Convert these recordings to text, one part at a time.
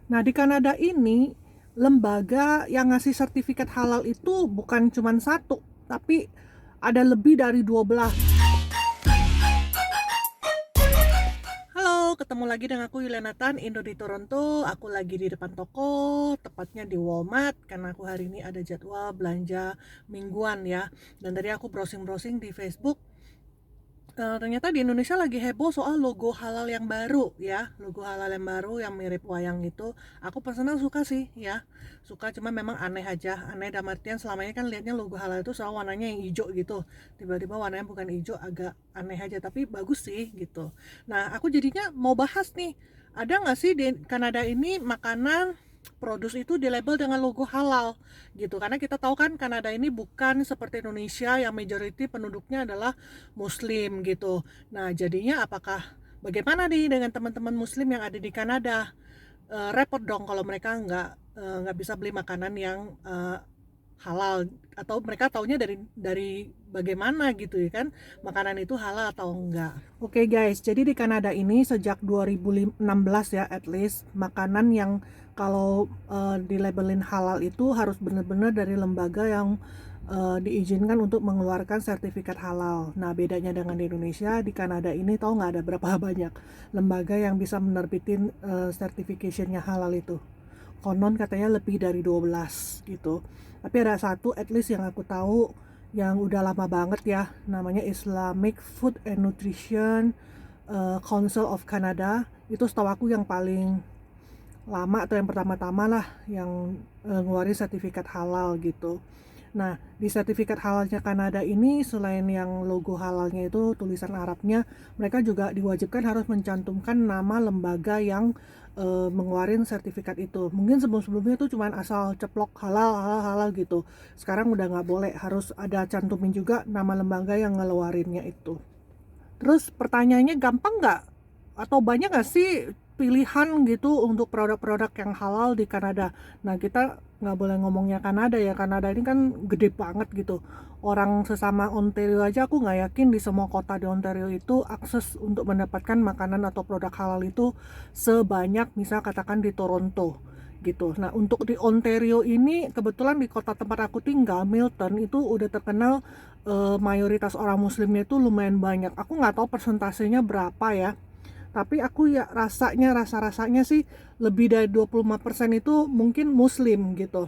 Nah, di Kanada ini lembaga yang ngasih sertifikat halal itu bukan cuma satu, tapi ada lebih dari 12. Halo, ketemu lagi dengan aku Yulianatan, Indo di Toronto. Aku lagi di depan toko, tepatnya di Walmart, karena aku hari ini ada jadwal belanja mingguan ya. Dan tadi aku browsing-browsing di Facebook. Ternyata di Indonesia lagi heboh soal logo halal yang baru ya, logo halal yang baru yang mirip wayang itu. Aku personal suka sih ya, suka, cuma memang aneh aja. Aneh dalam artian selama ini kan lihatnya logo halal itu selalu warnanya yang hijau gitu, tiba-tiba warnanya bukan hijau, agak aneh aja, tapi bagus sih gitu. Nah, aku jadinya mau bahas nih, ada nggak sih di Kanada ini makanan produs itu di label dengan logo halal gitu, karena kita tahu kan Kanada ini bukan seperti Indonesia yang majority penduduknya adalah Muslim gitu. Nah, jadinya bagaimana nih dengan teman-teman Muslim yang ada di Kanada? Repot dong kalau mereka nggak bisa beli makanan yang halal, atau mereka taunya dari bagaimana gitu ya kan, makanan itu halal atau enggak. Oke guys, jadi di Kanada ini sejak 2016 ya, at least makanan yang kalau di labelin halal itu harus benar-benar dari lembaga yang diizinkan untuk mengeluarkan sertifikat halal. Nah, bedanya dengan di Indonesia, di Kanada ini tahu nggak ada berapa banyak lembaga yang bisa menerbitin certificationnya halal itu. Konon katanya lebih dari 12 gitu. Tapi ada satu at least yang aku tahu yang udah lama banget ya, namanya Islamic Food and Nutrition Council of Canada. Itu setahu aku yang paling lama atau yang pertama-tama lah yang ngeluarin sertifikat halal gitu. Nah, di sertifikat halalnya Kanada ini selain yang logo halalnya itu tulisan Arabnya, mereka juga diwajibkan harus mencantumkan nama lembaga yang mengeluarin sertifikat itu. Mungkin sebelum-sebelumnya itu cuma asal ceplok halal, halal, halal gitu. Sekarang udah nggak boleh, harus ada cantumin juga nama lembaga yang ngeluarinnya itu. Terus pertanyaannya gampang nggak? Atau banyak nggak sih pilihan gitu untuk produk-produk yang halal di Kanada? Nah, kita nggak boleh ngomongnya Kanada ya. Kanada ini kan gede banget gitu. Orang sesama Ontario aja aku nggak yakin di semua kota di Ontario itu akses untuk mendapatkan makanan atau produk halal itu sebanyak misal katakan di Toronto gitu. Nah, untuk di Ontario ini kebetulan di kota tempat aku tinggal, Milton, itu udah terkenal mayoritas orang muslimnya itu lumayan banyak. Aku nggak tahu persentasenya berapa ya, tapi aku ya rasa-rasanya sih lebih dari 25% itu mungkin muslim gitu.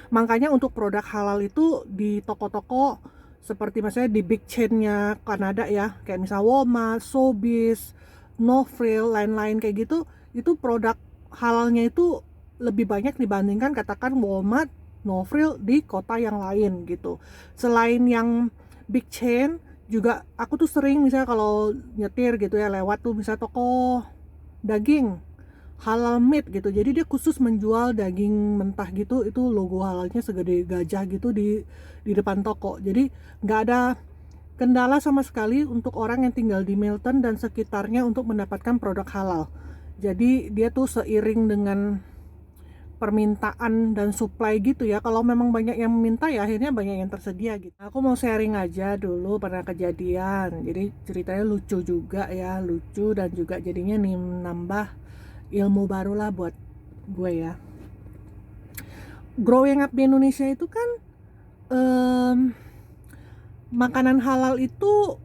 Makanya untuk produk halal itu di toko-toko seperti misalnya di big chain-nya Kanada ya, kayak misal Walmart, Sobeys, No Frill, lain-lain kayak gitu, itu produk halalnya itu lebih banyak dibandingkan katakan Walmart, No Frill di kota yang lain gitu. Selain yang big chain, juga aku tuh sering misalnya kalau nyetir gitu ya, lewat tuh misalnya toko daging halal meat gitu, jadi dia khusus menjual daging mentah gitu, itu logo halalnya segede gajah gitu di depan toko. Jadi nggak ada kendala sama sekali untuk orang yang tinggal di Milton dan sekitarnya untuk mendapatkan produk halal. Jadi dia tuh seiring dengan permintaan dan supply gitu ya. Kalau memang banyak yang meminta ya akhirnya banyak yang tersedia gitu. Aku mau sharing aja dulu pernah kejadian. Jadi ceritanya lucu juga ya, lucu dan juga jadinya nih nambah ilmu baru lah buat gue ya. Growing up di Indonesia itu kan um, makanan halal itu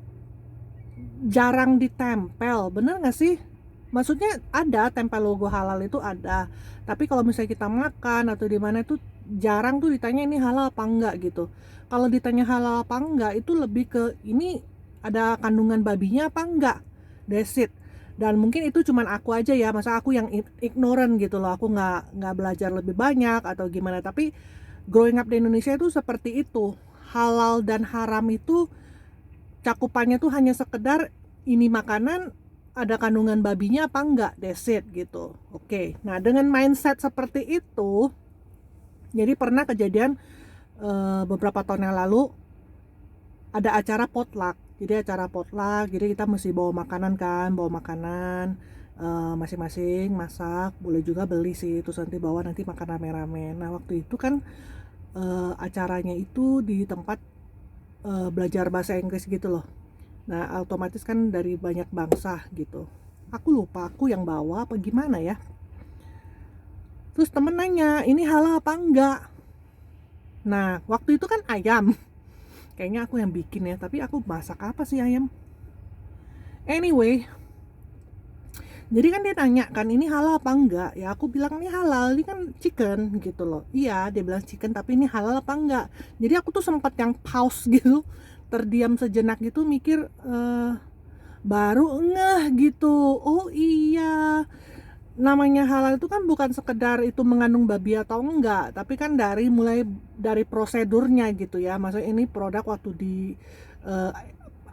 jarang ditempel, bener gak sih? Maksudnya ada tempel logo halal itu ada, tapi kalau misalnya kita makan atau di mana itu jarang tuh ditanya ini halal apa enggak gitu. Kalau ditanya halal apa enggak itu lebih ke ini ada kandungan babinya apa enggak, that's it. Dan mungkin itu cuman aku aja ya, masa aku yang ignorant gitu loh, aku nggak belajar lebih banyak atau gimana. Tapi growing up di Indonesia itu seperti itu, halal dan haram itu cakupannya tuh hanya sekedar ini makanan ada kandungan babinya apa enggak, that's it gitu. Oke, nah dengan mindset seperti itu, jadi pernah kejadian beberapa tahun yang lalu ada acara potluck. Jadi kita mesti bawa makanan kan, masing-masing masak, boleh juga beli sih, terus nanti bawa nanti makan rame-rame. Nah waktu itu kan acaranya itu di tempat belajar bahasa Inggris gitu loh. Nah otomatis kan dari banyak bangsa gitu. Aku lupa aku yang bawa apa gimana ya. Terus temen nanya, ini halal apa enggak? Nah, waktu itu kan ayam. Kayaknya aku yang bikin ya, tapi aku masak apa sih ayam? Anyway, jadi kan dia tanya kan, ini halal apa enggak? Ya aku bilang ini halal, ini kan chicken gitu loh. Iya, dia bilang chicken, tapi ini halal apa enggak? Jadi aku tuh sempat yang pause gitu, terdiam sejenak gitu mikir, baru ngeh gitu. Oh iya, namanya halal itu kan bukan sekedar itu mengandung babi atau enggak, tapi kan mulai dari prosedurnya gitu ya. Maksudnya ini produk waktu di uh,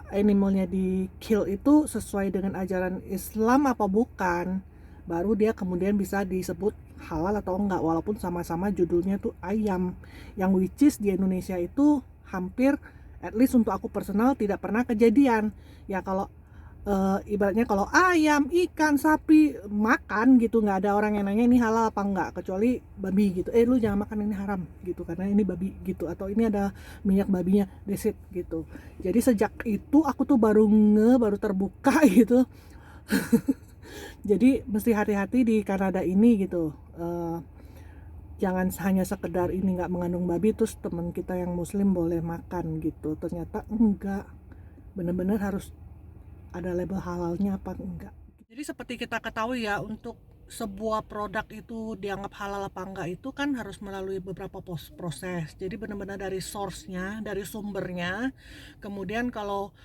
animalnya di kill itu sesuai dengan ajaran Islam apa bukan, baru dia kemudian bisa disebut halal atau enggak, walaupun sama-sama judulnya tuh ayam, yang which is di Indonesia itu hampir, at least untuk aku personal, tidak pernah kejadian. Ya kalau ibaratnya kalau ayam, ikan, sapi makan gitu, nggak ada orang yang nanya ini halal apa enggak, kecuali babi gitu, lu jangan makan ini haram gitu karena ini babi gitu, atau ini ada minyak babinya, that's it gitu. Jadi sejak itu aku tuh baru terbuka gitu. Jadi mesti hati-hati di Kanada ini gitu. Jangan hanya sekedar ini nggak mengandung babi terus teman kita yang muslim boleh makan gitu, ternyata enggak, bener-bener harus ada label halalnya apa enggak. Jadi seperti kita ketahui ya, untuk sebuah produk itu dianggap halal apa enggak itu kan harus melalui beberapa proses. Jadi benar-benar dari source-nya, dari sumbernya. Kemudian kalau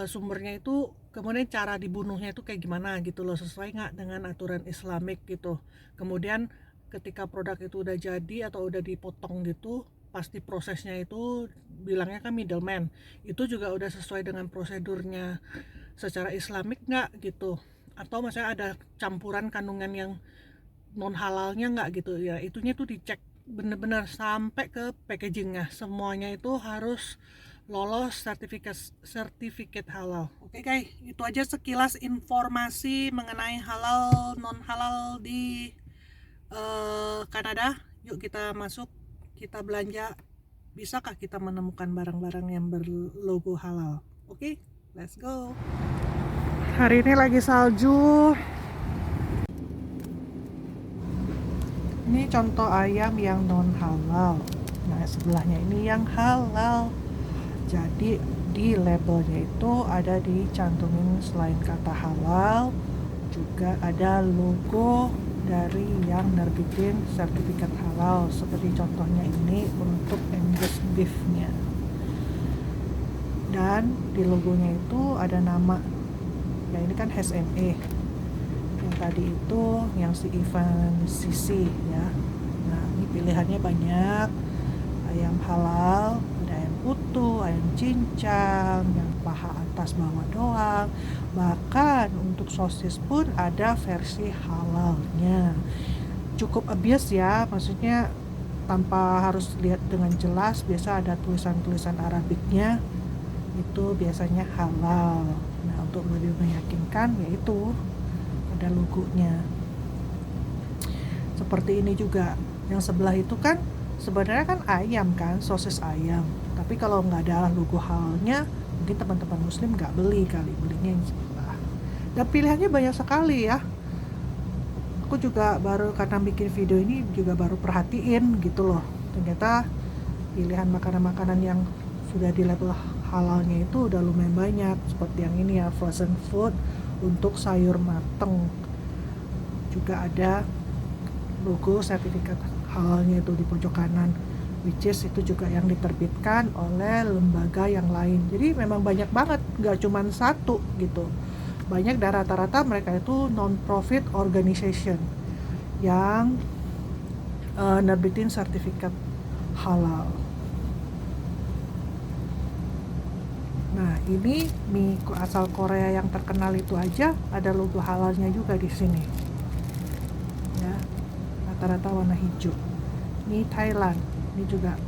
sumbernya itu, kemudian cara dibunuhnya itu kayak gimana gitu loh, sesuai nggak dengan aturan Islamik gitu. Kemudian ketika produk itu udah jadi atau udah dipotong gitu, pasti prosesnya itu bilangnya kan middleman, itu juga udah sesuai dengan prosedurnya secara Islamik nggak gitu, atau misalnya ada campuran kandungan yang non halalnya nggak gitu ya, itunya tuh dicek bener-bener sampai ke packagingnya, semuanya itu harus lolos sertifikat halal. Oke guys, itu aja sekilas informasi mengenai halal non halal di Kanada. Yuk kita masuk, kita belanja. Bisakah kita menemukan barang-barang yang berlogo halal? Oke, let's go. Hari ini lagi salju. Ini contoh ayam yang non halal. Nah, sebelahnya ini yang halal. Jadi di labelnya itu ada dicantumin, selain kata halal juga ada logo dari yang nerbitin sertifikat halal, seperti contohnya ini untuk Angus beefnya. Dan di logonya itu ada nama, ya ini kan HME, yang tadi itu yang si Ivan Sisi ya. Nah ini pilihannya banyak, ayam halal, ada ayam utuh, ayam cincang, yang paha atas bawah doang, bahkan untuk sosis pun ada versi halalnya. Cukup obvious ya, maksudnya tanpa harus lihat dengan jelas, biasa ada tulisan-tulisan Arabiknya, itu biasanya halal. Nah untuk lebih meyakinkan yaitu ada logonya. Seperti ini juga, yang sebelah itu kan sebenarnya kan ayam kan, sosis ayam, tapi kalau nggak ada logo halalnya mungkin teman-teman muslim nggak beli kali, belinya yang sebelah. Dan pilihannya banyak sekali ya. Aku juga baru, karena bikin video ini juga baru perhatiin gitu loh, ternyata pilihan makanan-makanan yang sudah di label halalnya itu udah lumayan banyak. Seperti yang ini ya, frozen food untuk sayur mateng, juga ada logo sertifikat halalnya itu di pojok kanan, which is itu juga yang diterbitkan oleh lembaga yang lain. Jadi memang banyak banget, nggak cuma satu gitu, banyak. Dan rata-rata mereka itu non-profit organization yang nerbitin sertifikat halal. Nah ini mie asal Korea yang terkenal itu aja ada logo halalnya juga di sini ya, rata-rata warna hijau. Ini Thailand, ini juga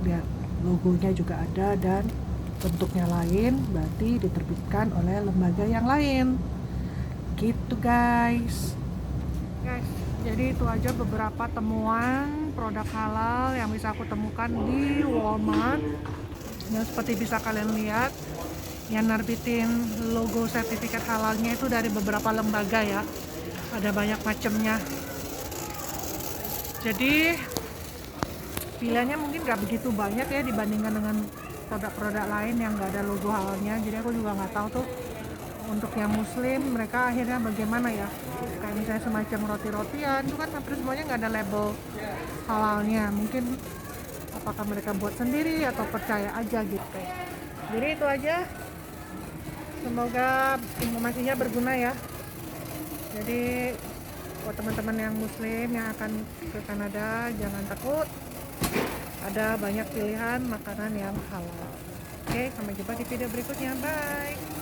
lihat logonya juga ada dan bentuknya lain, berarti diterbitkan oleh lembaga yang lain gitu guys. Jadi itu aja beberapa temuan produk halal yang bisa aku temukan di Walmart. Dan seperti bisa kalian lihat, yang nerbitin logo sertifikat halalnya itu dari beberapa lembaga ya, ada banyak macamnya. Jadi pilihannya mungkin nggak begitu banyak ya dibandingkan dengan produk-produk lain yang nggak ada logo halalnya. Jadi aku juga nggak tahu tuh untuk yang muslim mereka akhirnya bagaimana ya, kayak misalnya semacam roti-rotian itu kan hampir semuanya nggak ada label halalnya. Mungkin apakah mereka buat sendiri atau percaya aja gitu. Jadi itu aja, semoga informasinya berguna ya. Jadi buat teman-teman yang muslim yang akan ke Kanada, jangan takut, ada banyak pilihan makanan yang halal. Oke, sampai jumpa di video berikutnya, bye.